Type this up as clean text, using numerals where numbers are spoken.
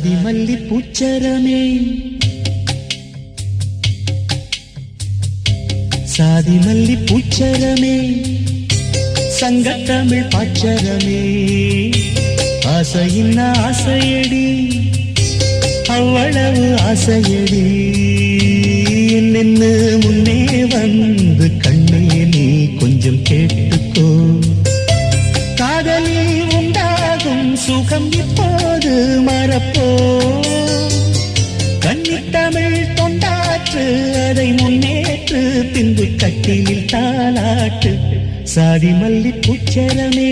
சாதி மல்லி பூச்சரமே சாதி மல்லி பூச்சரமே சங்கத்தமிழ் பாச்சரமே ஆசையின் ஆசையடி அவ்வளவு ஆசையடி நின்னு முன்னே வந்து கண்ணே நீ கொஞ்சம் கேட்டுக்கோ காதலில் உண்டாகும் சுகம் இப்போது மறப்போ கன்னித்தமிழ் தொண்டாற்று அதை முன்னேற்று பின்பு கட்டிலில் தாளாட்டு சாதி மல்லி பூச்சரமே